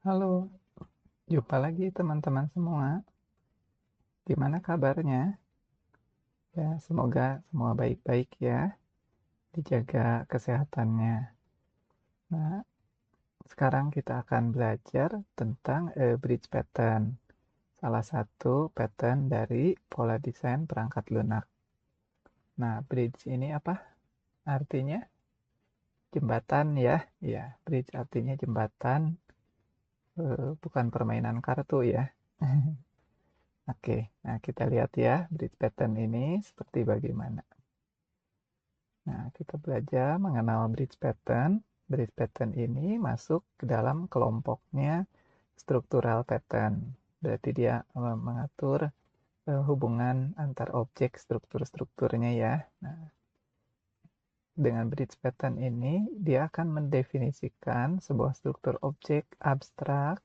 Halo, jumpa lagi teman-teman semua. Gimana kabarnya? Ya, semoga semua baik-baik ya, dijaga kesehatannya. Nah, sekarang kita akan belajar tentang bridge pattern, salah satu pattern dari pola desain perangkat lunak. Nah, bridge ini apa artinya? Jembatan ya. Ya, bridge artinya jembatan, bukan permainan kartu ya. Oke, nah kita lihat ya bridge pattern ini seperti bagaimana. Nah, kita belajar mengenal bridge pattern. Bridge pattern ini masuk ke dalam kelompoknya structural pattern. Berarti dia mengatur hubungan antar objek struktur-strukturnya ya. Nah, dengan bridge pattern ini, dia akan mendefinisikan sebuah struktur objek abstrak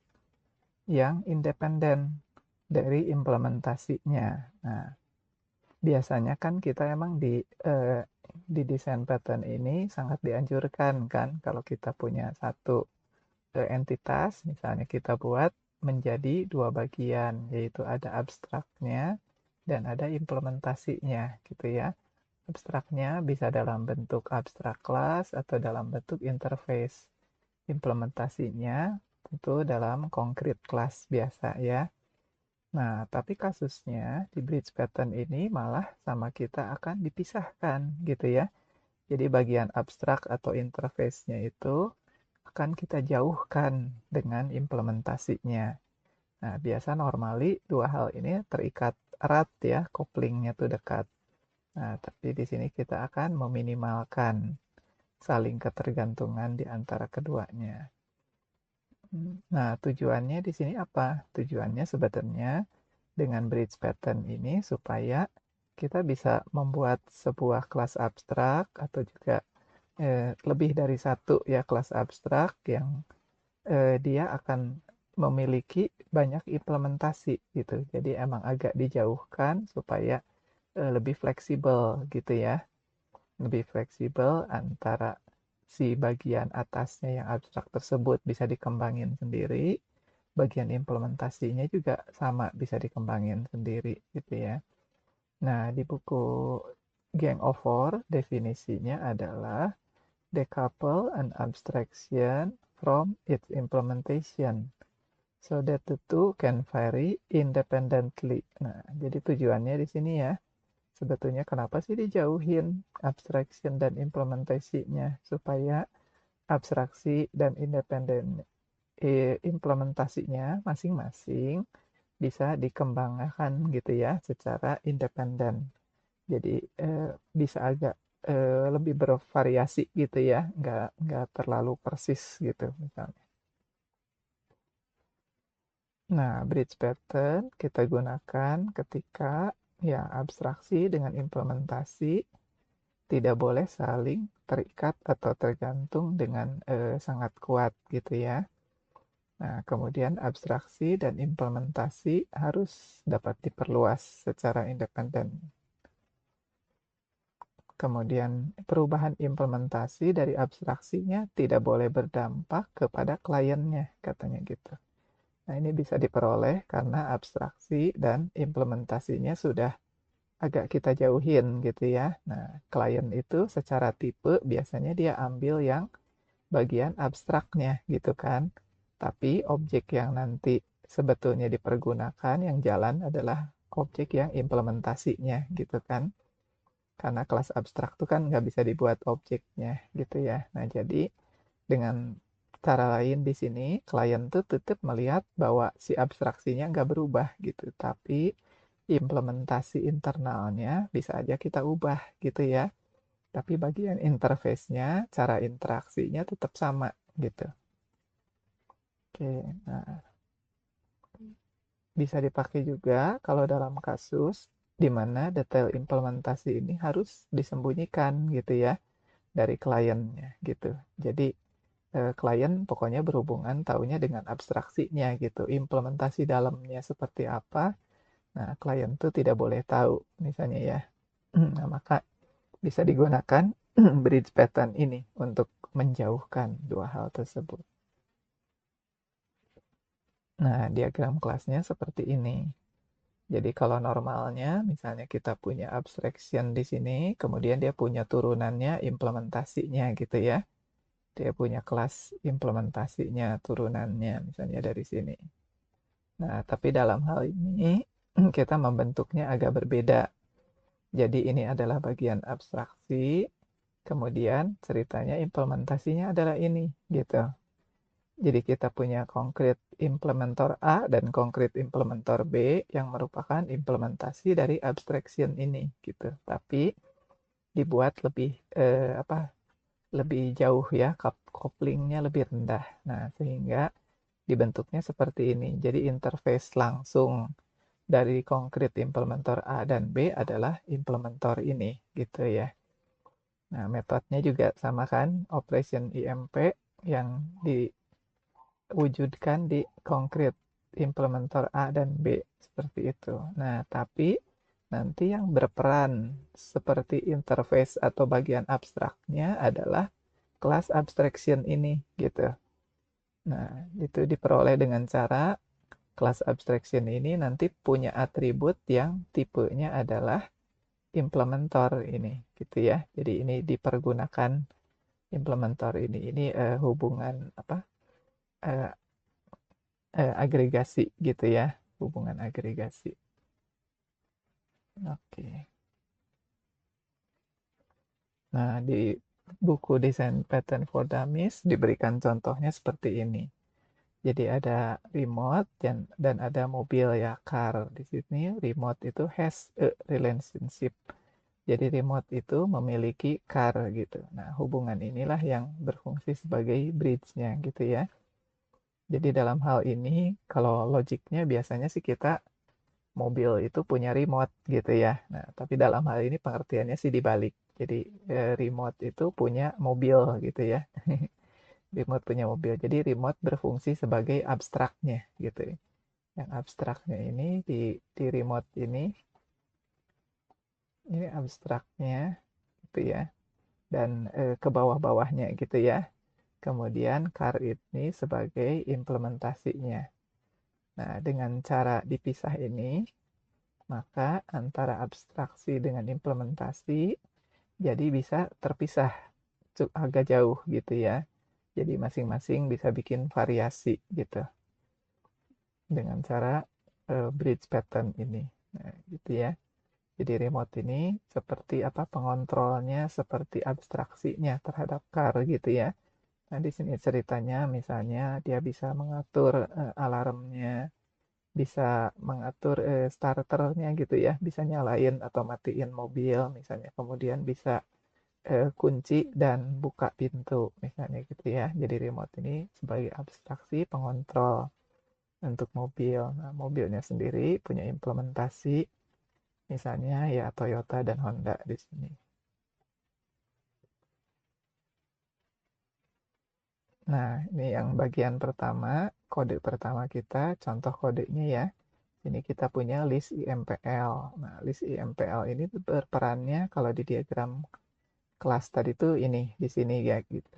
yang independen dari implementasinya. Nah, biasanya kan kita emang di desain pattern ini sangat dianjurkan kan kalau kita punya satu entitas, misalnya kita buat menjadi dua bagian, yaitu ada abstraknya dan ada implementasinya gitu ya. Abstraknya bisa dalam bentuk abstrak class atau dalam bentuk interface. Implementasinya tentu dalam concrete class biasa ya. Nah, tapi kasusnya di bridge pattern ini malah sama kita akan dipisahkan gitu ya. Jadi bagian abstrak atau interface-nya itu akan kita jauhkan dengan implementasinya. Nah, biasa normally dua hal ini terikat erat ya, couplingnya tuh dekat. Nah, tapi di sini kita akan meminimalkan saling ketergantungan di antara keduanya. Nah, tujuannya di sini apa? Tujuannya sebetulnya dengan bridge pattern ini supaya kita bisa membuat sebuah kelas abstrak atau juga lebih dari satu ya kelas abstrak yang dia akan memiliki banyak implementasi gitu. Jadi emang agak dijauhkan supaya lebih fleksibel gitu ya. Lebih fleksibel antara si bagian atasnya yang abstrak tersebut bisa dikembangin sendiri, bagian implementasinya juga sama bisa dikembangin sendiri gitu ya. Nah, di buku Gang of Four definisinya adalah decouple an abstraction from its implementation so that the two can vary independently. Nah, jadi tujuannya di sini ya, sebetulnya kenapa sih dijauhin abstraction dan implementasinya supaya abstraksi dan implementasinya masing-masing bisa dikembangkan gitu ya secara independen. Jadi bisa agak lebih bervariasi gitu ya, nggak terlalu persis gitu misalnya. Nah, bridge pattern kita gunakan ketika ya abstraksi dengan implementasi tidak boleh saling terikat atau tergantung dengan sangat kuat gitu ya. Nah, kemudian abstraksi dan implementasi harus dapat diperluas secara independen. Kemudian perubahan implementasi dari abstraksinya tidak boleh berdampak kepada kliennya, katanya gitu. Nah, ini bisa diperoleh karena abstraksi dan implementasinya sudah agak kita jauhin gitu ya. Nah, klien itu secara tipe biasanya dia ambil yang bagian abstraknya gitu kan. Tapi objek yang nanti sebetulnya dipergunakan yang jalan adalah objek yang implementasinya gitu kan. Karena kelas abstrak itu kan nggak bisa dibuat objeknya gitu ya. Nah, jadi dengan cara lain di sini, klien tuh tetap melihat bahwa si abstraksinya nggak berubah gitu. Tapi implementasi internalnya bisa aja kita ubah gitu ya. Tapi bagian interface-nya, cara interaksinya tetap sama gitu. Oke, nah bisa dipakai juga kalau dalam kasus di mana detail implementasi ini harus disembunyikan gitu ya dari kliennya gitu. Jadi klien pokoknya berhubungan taunya dengan abstraksinya gitu. Implementasi dalamnya seperti apa, nah klien tuh tidak boleh tahu misalnya ya. Nah, maka bisa digunakan bridge pattern ini untuk menjauhkan dua hal tersebut. Nah, diagram kelasnya seperti ini. Jadi kalau normalnya, misalnya kita punya abstraction di sini, kemudian dia punya turunannya, implementasinya gitu ya. Dia punya kelas implementasinya, turunannya, misalnya dari sini. Nah, tapi dalam hal ini, kita membentuknya agak berbeda. Jadi ini adalah bagian abstraksi, kemudian ceritanya implementasinya adalah ini, gitu. Jadi kita punya konkret implementor A dan konkret implementor B yang merupakan implementasi dari abstraction ini, gitu. Tapi dibuat lebih lebih jauh ya, couplingnya lebih rendah. Nah, sehingga dibentuknya seperti ini. Jadi interface langsung dari konkret implementor A dan B adalah implementor ini, gitu ya. Nah, metodenya juga sama kan, operation IMP yang diwujudkan di konkret implementor A dan B, seperti itu. Nah, tapi nanti yang berperan seperti interface atau bagian abstraknya adalah kelas abstraction ini, gitu. Nah, itu diperoleh dengan cara kelas abstraction ini nanti punya atribut yang tipenya adalah implementor ini, gitu ya. Jadi ini dipergunakan implementor ini. Ini hubungan apa? eh, agregasi gitu ya, hubungan agregasi. Oke. Nah, di buku Design Pattern for Dummies diberikan contohnya seperti ini. Jadi ada remote dan ada mobil ya, car. Di sini remote itu has a relationship. Jadi remote itu memiliki car gitu. Nah, hubungan inilah yang berfungsi sebagai bridge-nya gitu ya. Jadi dalam hal ini, kalau logiknya biasanya sih kita mobil itu punya remote gitu ya. Nah, tapi dalam hal ini pengertiannya sih dibalik. Jadi remote itu punya mobil gitu ya. Remote punya mobil. Jadi remote berfungsi sebagai abstraknya gitu ya. Yang abstraknya ini di remote ini abstraknya gitu ya. Dan ke bawah-bawahnya gitu ya. Kemudian car ini sebagai implementasinya. Nah, dengan cara dipisah ini, maka antara abstraksi dengan implementasi jadi bisa terpisah agak jauh gitu ya. Jadi masing-masing bisa bikin variasi gitu dengan cara bridge pattern ini. Nah, gitu ya. Jadi remote ini seperti apa pengontrolnya, seperti abstraksinya terhadap car gitu ya. Nah, di sini ceritanya misalnya dia bisa mengatur alarmnya, bisa mengatur starternya gitu ya, bisa nyalain atau matiin mobil misalnya. Kemudian bisa kunci dan buka pintu misalnya gitu ya. Jadi remote ini sebagai abstraksi pengontrol untuk mobil. Nah, mobilnya sendiri punya implementasi misalnya ya Toyota dan Honda di sini. Nah, ini yang bagian pertama, kode pertama kita, contoh kodenya ya. Ini kita punya list IMPL. Nah, list IMPL ini berperannya kalau di diagram kelas tadi tuh ini di sini ya gitu.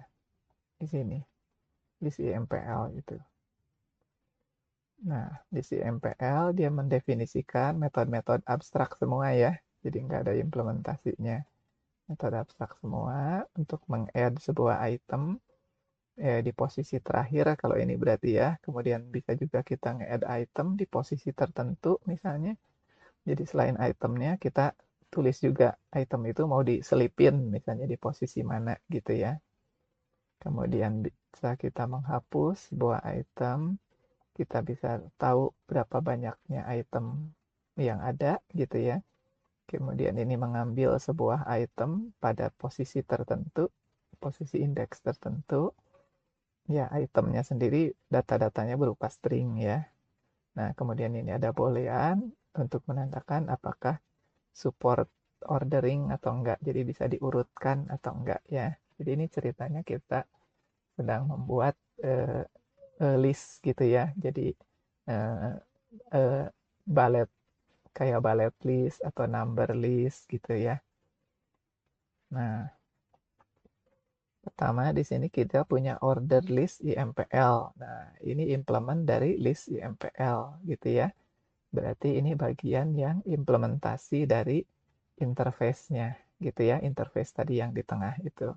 Di sini list IMPL itu. Nah, di CMPL dia mendefinisikan metode-metode abstrak semua ya. Jadi nggak ada implementasinya. Metode abstrak semua untuk meng-add sebuah item di posisi terakhir kalau ini berarti ya. Kemudian bisa juga kita nge-add item di posisi tertentu misalnya. Jadi selain itemnya kita tulis juga item itu mau diselipin misalnya di posisi mana gitu ya. Kemudian bisa kita menghapus sebuah item, kita bisa tahu berapa banyaknya item yang ada gitu ya. Kemudian ini mengambil sebuah item pada posisi tertentu, posisi indeks tertentu. Ya, itemnya sendiri data-datanya berupa string ya. Nah, kemudian ini ada boolean untuk menandakan apakah support ordering atau enggak. Jadi bisa diurutkan atau enggak ya. Jadi ini ceritanya kita sedang membuat uh, list gitu ya. Jadi uh, uh, bullet kayak bullet list atau number list gitu ya. Nah, Pertama di sini kita punya order list IMPL. Nah, ini implement dari list IMPL gitu ya. Berarti ini bagian yang implementasi dari interface-nya gitu ya, interface tadi yang di tengah itu.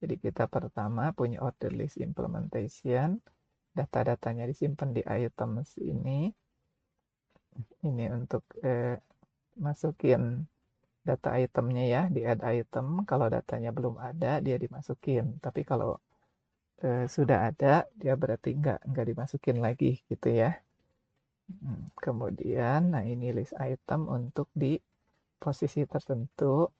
Jadi kita pertama punya order list implementation, data-datanya disimpan di items ini. Ini untuk masukin data itemnya ya, di add item. Kalau datanya belum ada, dia dimasukin. Tapi kalau sudah ada, dia berarti nggak dimasukin lagi gitu ya. Kemudian, nah ini list item untuk di posisi tertentu.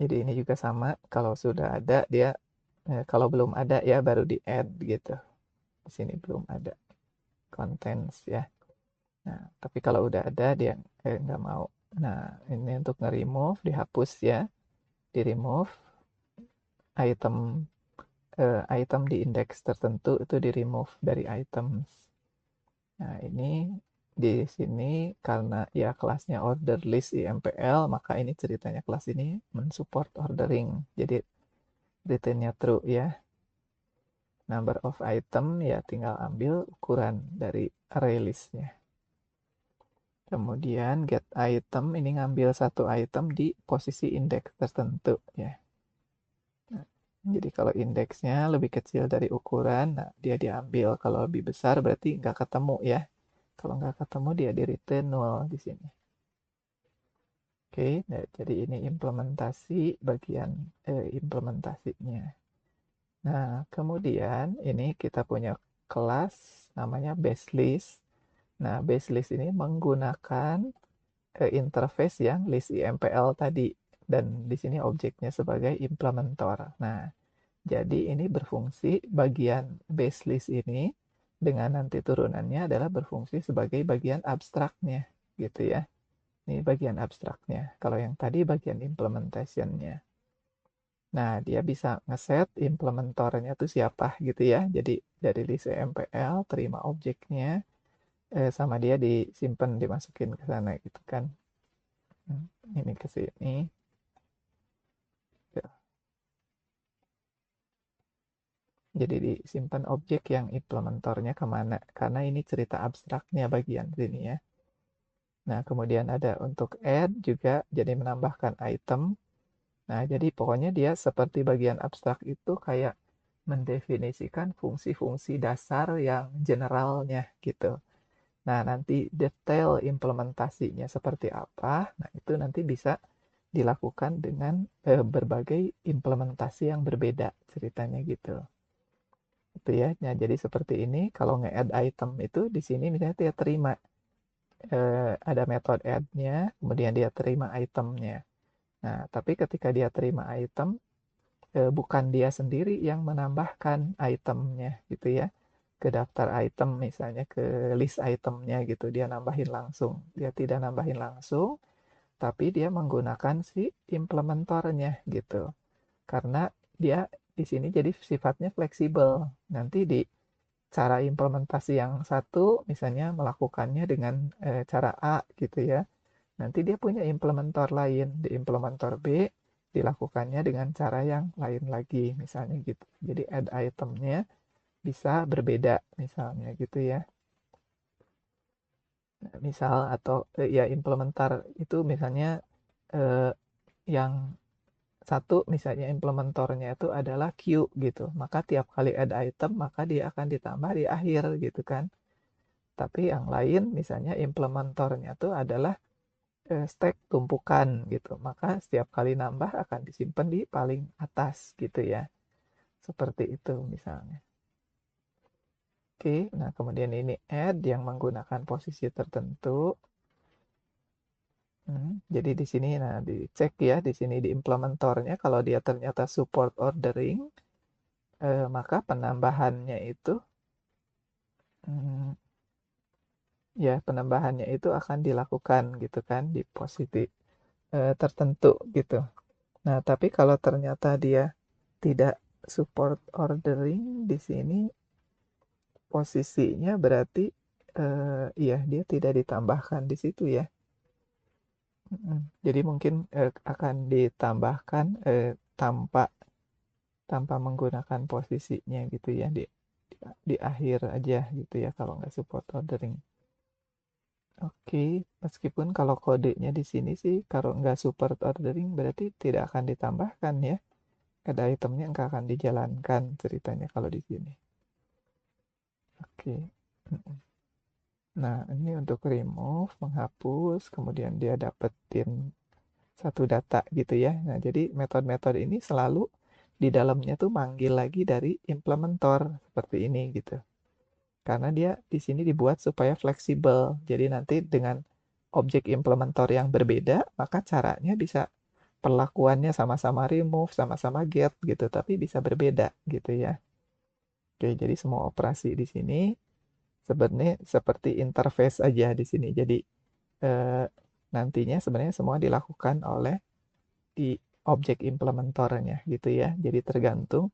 Jadi ini juga sama, kalau sudah ada dia, kalau belum ada ya baru di add gitu. Di sini belum ada contents ya. Nah, tapi kalau udah ada dia nggak mau. Nah, ini untuk nge-remove, dihapus ya. Di-remove item item di indeks tertentu itu di-remove dari items. Nah, ini di sini karena ya kelasnya order list IMPL, maka ini ceritanya kelas ini mensupport ordering. Jadi returnnya true ya. Number of item ya tinggal ambil ukuran dari array listnya. Kemudian get item ini ngambil satu item di posisi indeks tertentu ya. Nah, jadi kalau indeksnya lebih kecil dari ukuran, nah dia diambil. Kalau lebih besar berarti nggak ketemu ya. Kalau nggak ketemu dia di return null di sini. Oke, nah, jadi ini implementasi bagian implementasinya. Nah, kemudian ini kita punya kelas namanya base list. Nah, base list ini menggunakan interface yang list IMPL tadi dan di sini objeknya sebagai implementor. Nah, jadi ini berfungsi bagian base list ini dengan nanti turunannya adalah berfungsi sebagai bagian abstraknya gitu ya. Ini bagian abstraknya. Kalau yang tadi bagian implementationnya. Nah, dia bisa ngeset implementornya itu siapa gitu ya. Jadi dari list MPL terima objeknya sama dia disimpan dimasukin ke sana gitu kan. Ini ke sini. Ya. Jadi disimpan objek yang implementornya kemana. Karena ini cerita abstraknya bagian sini ya. Nah, kemudian ada untuk add juga jadi menambahkan item. Nah, jadi pokoknya dia seperti bagian abstrak itu kayak mendefinisikan fungsi-fungsi dasar yang generalnya gitu. Nah, nanti detail implementasinya seperti apa, nah itu nanti bisa dilakukan dengan berbagai implementasi yang berbeda ceritanya gitu. Itu ya. Nah, jadi seperti ini kalau nge-add item itu di sini misalnya dia terima ada metode add-nya, kemudian dia terima itemnya. Nah, tapi ketika dia terima item, bukan dia sendiri yang menambahkan itemnya gitu ya. Ke daftar item misalnya ke list itemnya gitu, dia nambahin langsung. Dia tidak nambahin langsung, tapi dia menggunakan si implementornya gitu. Karena dia di sini jadi sifatnya fleksibel. Nanti di cara implementasi yang satu misalnya melakukannya dengan cara A gitu ya. Nanti dia punya implementor lain. Di implementor B dilakukannya dengan cara yang lain lagi misalnya gitu. Jadi add itemnya bisa berbeda misalnya gitu ya. Misal atau ya implementar itu misalnya eh, yang satu misalnya implementornya itu adalah queue gitu. Maka tiap kali add item maka dia akan ditambah di akhir gitu kan. Tapi yang lain misalnya implementornya itu adalah stack tumpukan gitu. Maka setiap kali nambah akan disimpan di paling atas gitu ya. Seperti itu misalnya. Oke, nah kemudian ini add yang menggunakan posisi tertentu. Jadi di sini nah dicek ya di sini di implementornya kalau dia ternyata support ordering maka penambahannya itu hmm, ya penambahannya itu akan dilakukan gitu kan di posisi tertentu gitu. Nah, tapi kalau ternyata dia tidak support ordering di sini posisinya berarti ya dia tidak ditambahkan di situ ya. Jadi mungkin akan ditambahkan tanpa tanpa menggunakan posisinya gitu ya di akhir aja gitu ya kalau nggak support ordering. Oke, meskipun kalau kodenya di sini sih kalau nggak support ordering berarti tidak akan ditambahkan ya. Ada itemnya nggak akan dijalankan ceritanya kalau di sini. Oke. Nah, ini untuk remove, menghapus, kemudian dia dapetin satu data gitu ya. Nah, jadi metode-metode ini selalu di dalamnya tuh manggil lagi dari implementor seperti ini gitu. Karena dia di sini dibuat supaya fleksibel. Jadi nanti dengan objek implementor yang berbeda, maka caranya bisa perlakuannya sama-sama remove, sama-sama get gitu, tapi bisa berbeda gitu ya. Oke, jadi semua operasi di sini sebenarnya seperti interface aja di sini. Jadi eh, nantinya sebenarnya semua dilakukan oleh di objek implementornya gitu ya. Jadi tergantung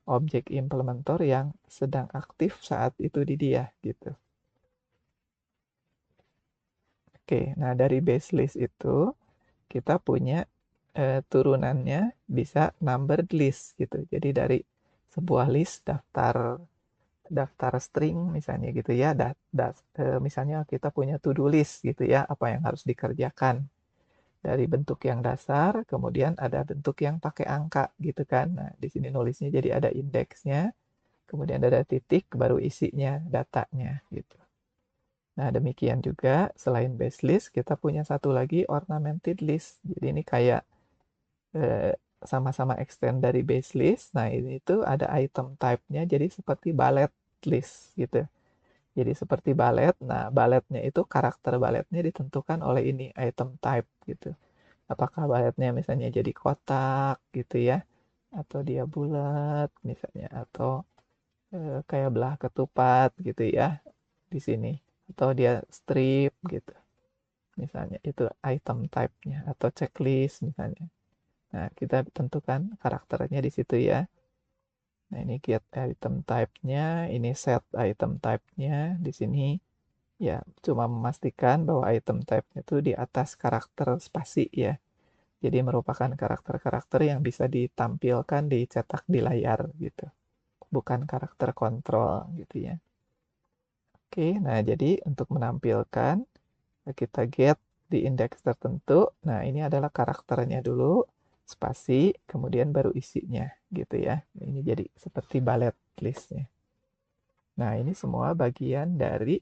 objek implementor yang sedang aktif saat itu di dia gitu. Oke, nah dari base list itu kita punya turunannya bisa numbered list gitu. Jadi dari sebuah list daftar daftar string misalnya gitu ya. Misalnya kita punya to-do list gitu ya, apa yang harus dikerjakan. Dari bentuk yang dasar, kemudian ada bentuk yang pakai angka gitu kan. Nah, di sini nulisnya jadi ada indeksnya, kemudian ada titik, baru isinya datanya gitu. Nah, demikian juga selain base list, kita punya satu lagi ornamented list. Jadi ini kayak eh, sama-sama extend dari base list. Nah, ini tuh ada item type-nya, jadi seperti bullet list gitu. Jadi seperti bullet. Nah, bulletnya itu karakter bulletnya ditentukan oleh ini item type gitu. Apakah bulletnya misalnya jadi kotak gitu ya, atau dia bulat misalnya, atau kayak belah ketupat gitu ya di sini, atau dia strip gitu misalnya, itu item type-nya, atau checklist misalnya. Nah, kita tentukan karakternya di situ ya. Nah, ini get item type-nya, ini set item type-nya di sini. Ya, cuma memastikan bahwa item type-nya itu di atas karakter spasi ya. Jadi merupakan karakter-karakter yang bisa ditampilkan, dicetak di layar gitu. Bukan karakter kontrol gitu ya. Oke, nah jadi untuk menampilkan kita get di indeks tertentu. Nah, ini adalah karakternya dulu, spasi, kemudian baru isinya gitu ya. Ini jadi seperti bullet listnya. Nah, ini semua bagian dari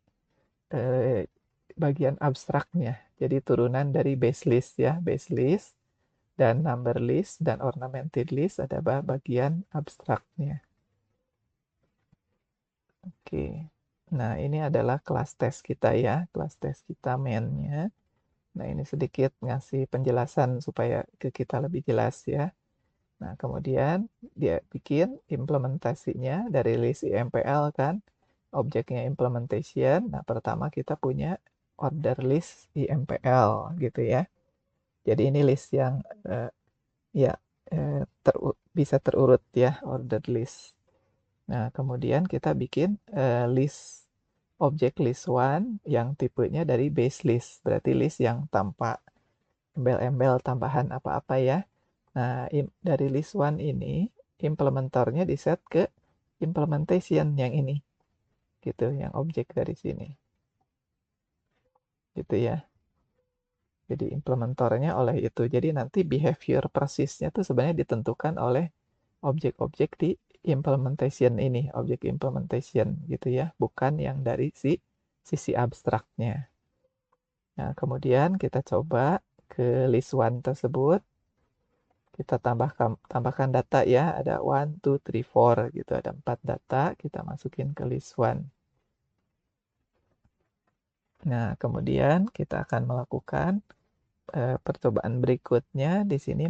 eh, bagian abstraknya. Jadi turunan dari base list ya, base list dan number list dan ornamented list ada bagian abstraknya. Oke. Nah, ini adalah kelas tes kita ya, kelas tes kita mainnya. Nah, ini sedikit ngasih penjelasan supaya ke kita lebih jelas ya. Nah, kemudian dia bikin implementasinya dari list IMPL kan, objeknya implementation. Nah, pertama kita punya order list IMPL gitu ya. Jadi ini list yang ya bisa terurut ya, order list. Nah, kemudian kita bikin list objek list one yang tipenya dari base list, berarti list yang tanpa embel-embel tambahan apa-apa ya. Nah, dari list one ini implementornya di set ke implementation yang ini, gitu, yang objek dari sini, gitu ya. Jadi implementornya oleh itu. Jadi nanti behavior persisnya tuh sebenarnya ditentukan oleh objek-objek di implementation ini, objek implementation gitu ya, bukan yang dari sisi abstraknya. Nah, kemudian kita coba ke list one tersebut, kita tambahkan data ya, ada 1, 2, 3, 4 gitu, ada 4 data, kita masukin ke list one. Nah, kemudian kita akan melakukan percobaan berikutnya. Di sini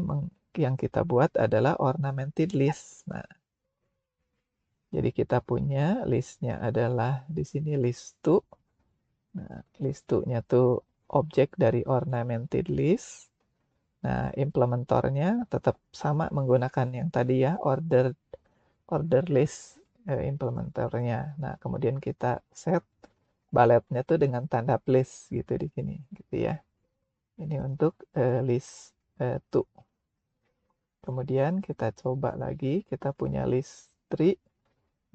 yang kita buat adalah ornamented list. Nah, jadi kita punya listnya adalah di sini list to. Nah, list to-nya tuh objek dari ornamented list. Nah, implementornya tetap sama menggunakan yang tadi ya, order list implementornya. Nah, kemudian kita set bulletnya tuh dengan tanda place gitu di sini, gitu ya. Ini untuk list 2. Kemudian kita coba lagi, kita punya list 3.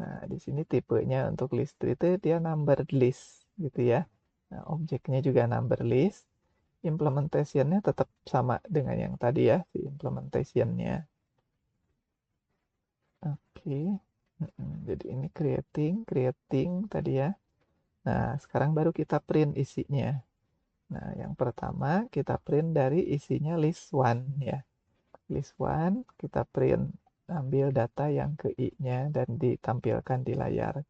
Nah, di sini tipenya untuk list 3 itu dia numbered list gitu ya. Nah, objeknya juga number list. Implementation-nya tetap sama dengan yang tadi ya, si implementation-nya. Oke. Jadi ini creating tadi ya. Nah, sekarang baru kita print isinya. Nah, yang pertama kita print dari isinya list 1 ya. List 1 kita print, ambil data yang ke I-nya dan ditampilkan di layar.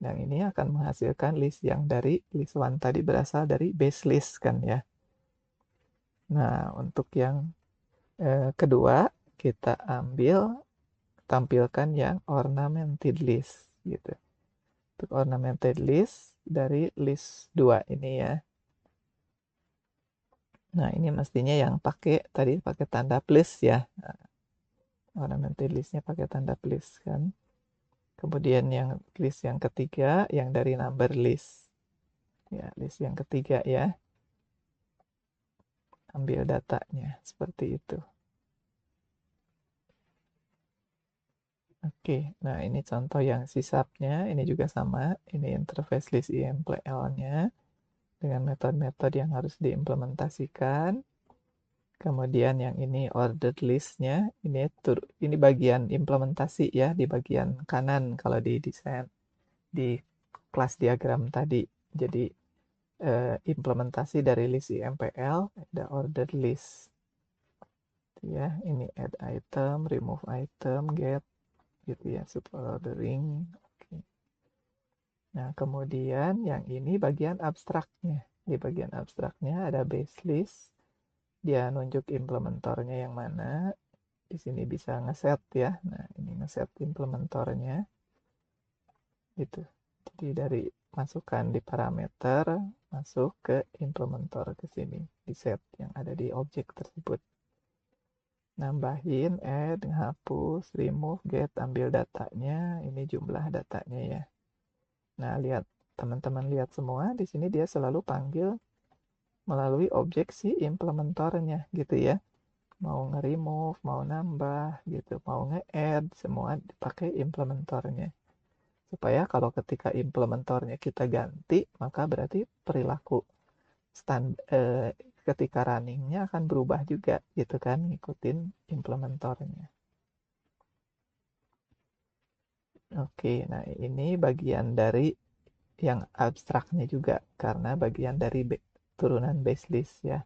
Yang ini akan menghasilkan list yang dari list 1 tadi berasal dari base list kan ya. Nah, untuk yang kedua kita ambil tampilkan yang ornamented list gitu. Untuk ornamented list dari list 2 ini ya. Nah, ini mestinya yang tadi pakai tanda plus ya. Nah, ornamented listnya pakai tanda plus kan. Kemudian yang list yang ketiga yang dari number list. Ya, list yang ketiga ya. Ambil datanya seperti itu. Oke, nah ini contoh yang sisapnya, ini juga sama, ini interface list IMPL-nya dengan metode-metode yang harus diimplementasikan. Kemudian yang ini ordered list-nya, ini bagian implementasi ya, di bagian kanan kalau di desain, di kelas diagram tadi. Jadi implementasi dari list IMPL, ada ordered list. Ya, ini add item, remove item, get, gitu ya, super ordering. Oke. Nah, kemudian yang ini bagian abstraknya. Di bagian abstraknya ada base list. Dia nunjuk implementornya yang mana. Di sini bisa ngeset ya. Nah, ini ngeset implementornya. Gitu. Jadi dari masukkan di parameter, masuk ke implementor ke sini. Di set yang ada di objek tersebut. Nambahin, add, hapus, remove, get, ambil datanya. Ini jumlah datanya ya. Nah, lihat teman-teman lihat semua di sini dia selalu panggil melalui objek si implementornya gitu ya. Mau nge-remove, mau nambah gitu, mau nge-add, semua dipakai implementornya. Supaya kalau ketika implementornya kita ganti, maka berarti perilaku ketika runningnya akan berubah juga gitu kan, ngikutin implementornya. Oke, nah ini bagian dari yang abstraknya juga karena bagian dari turunan base list ya.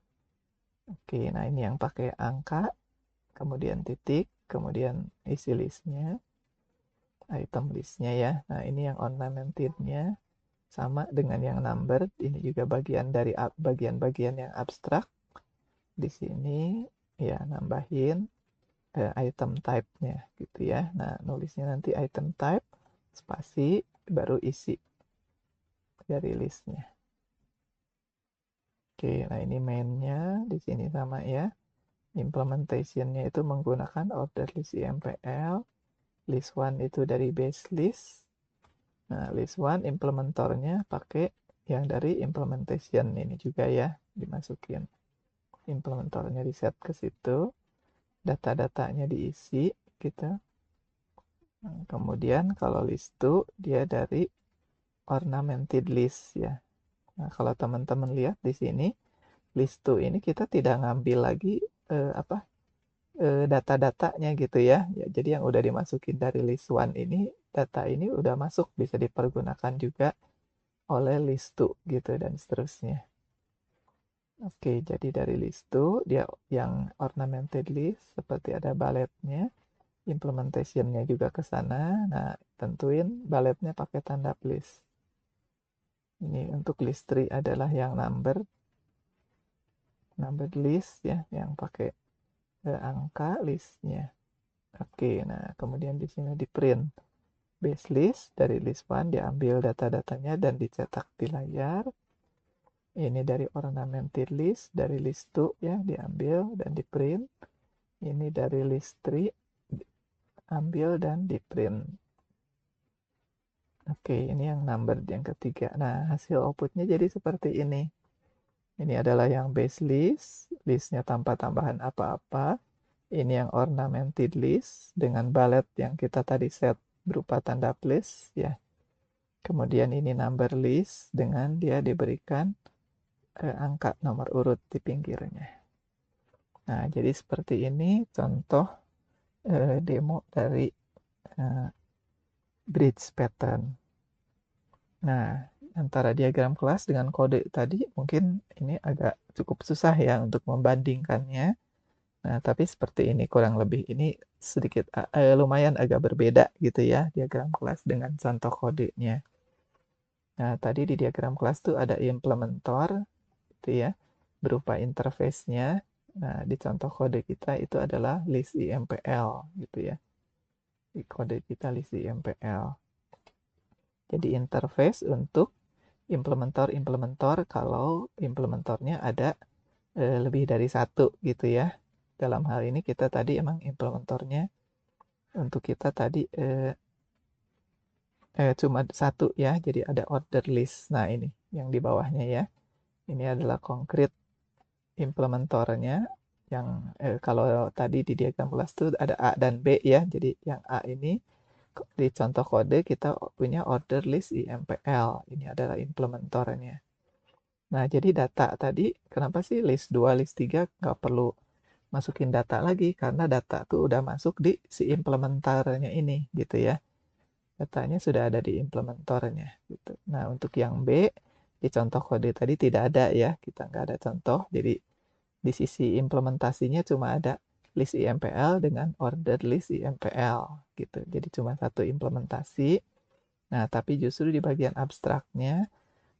Oke, nah ini yang pakai angka, kemudian titik, kemudian isi listnya, item listnya ya. Nah ini yang ornamentednya sama dengan yang number. Ini juga bagian dari bagian-bagian yang abstrak. Di sini ya nambahin item type-nya gitu ya. Nah nulisnya nanti item type, spasi, baru isi dari listnya. Oke, nah ini main-nya di sini sama ya. Implementation-nya itu menggunakan order list IMPL. List 1 itu dari base list. Nah, list 1 implementornya pakai yang dari implementation ini juga ya, dimasukin. Implementornya di set ke situ. Data-datanya diisi gitu. Nah, kemudian kalau list 2 dia dari ornamented list ya. Nah, kalau teman-teman lihat di sini list 2 ini kita tidak ngambil lagi data-datanya gitu ya. Ya. Jadi yang udah dimasukin dari list 1 ini, data ini udah masuk, bisa dipergunakan juga oleh list 2 gitu dan seterusnya. Oke, jadi dari list 2 dia yang ornamented list seperti ada balletnya, implementationnya juga ke sana. Nah, tentuin balletnya pakai tanda plus. Ini untuk list 3 adalah yang numbered list ya, yang pakai angka listnya. Oke, nah kemudian di sini di print base list dari list 1 diambil data-datanya dan dicetak di layar. Ini dari ornamented list dari list 2 ya diambil dan di print. Ini dari list 3 ambil dan di print. Oke, ini yang number yang ketiga. Nah, hasil outputnya jadi seperti ini. Ini adalah yang base list, listnya tanpa tambahan apa-apa. Ini yang ornamented list dengan bullet yang kita tadi set berupa tanda plus ya. Kemudian ini number list dengan dia diberikan angka nomor urut di pinggirnya. Nah, jadi seperti ini contoh demo dari bridge pattern. Nah, antara diagram kelas dengan kode tadi mungkin ini agak cukup susah ya untuk membandingkannya. Nah, tapi seperti ini kurang lebih ini sedikit lumayan agak berbeda gitu ya diagram kelas dengan contoh kodenya. Nah, tadi di diagram kelas tuh ada implementor gitu ya, berupa interface-nya. Nah, di contoh kode kita itu adalah list IMPL gitu ya. Di kode kita list IMPL. Jadi interface untuk implementor kalau implementornya ada lebih dari satu gitu ya. Dalam hal ini kita tadi emang implementornya untuk kita tadi cuma satu ya, jadi ada order list. Nah ini yang di bawahnya ya. Ini adalah konkret implementornya yang kalau tadi di diagram kelas itu ada A dan B ya. Jadi yang A ini di contoh kode kita punya order list IMPL. Ini adalah implementornya. Nah, jadi data tadi kenapa sih list 2, list 3 nggak perlu masukin data lagi karena data tuh udah masuk di si implementornya ini gitu ya. Datanya sudah ada di implementornya gitu. Nah, untuk yang B di contoh kode tadi tidak ada ya, kita nggak ada contoh. Jadi di sisi implementasinya cuma ada list IMPL dengan order list IMPL gitu. Jadi cuma satu implementasi. Nah, tapi justru di bagian abstraknya,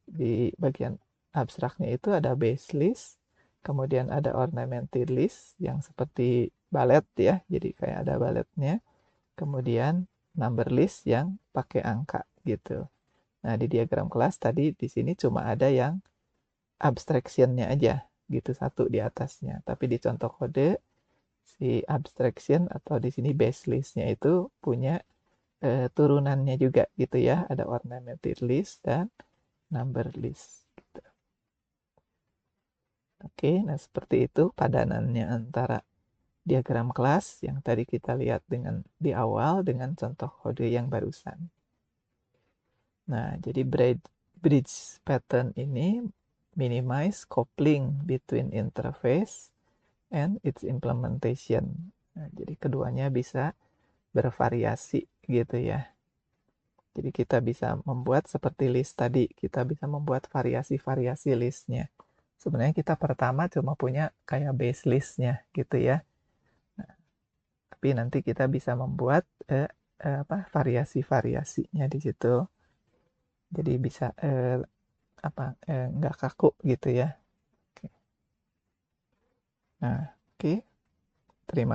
di bagian abstraknya itu ada base list, kemudian ada ornamented list yang seperti ballet ya, jadi kayak ada balletnya. Kemudian number list yang pakai angka gitu. Nah, di diagram kelas tadi di sini cuma ada yang abstraction-nya aja gitu satu di atasnya. Tapi di contoh kode si abstraction atau di sini base list-nya itu punya turunannya juga gitu ya. Ada ornamented list dan number list. Gitu. Oke, nah seperti itu padanannya antara diagram kelas yang tadi kita lihat dengan di awal dengan contoh kode yang barusan. Nah, jadi bridge pattern ini minimize coupling between interface and its implementation. Nah, jadi keduanya bisa bervariasi gitu ya. Jadi kita bisa membuat seperti list tadi, kita bisa membuat variasi-variasi listnya. Sebenarnya kita pertama cuma punya kayak base listnya gitu ya. Nah, tapi nanti kita bisa membuat variasi-variasinya di situ. Jadi bisa nggak kaku gitu ya. Nah, oke. Terima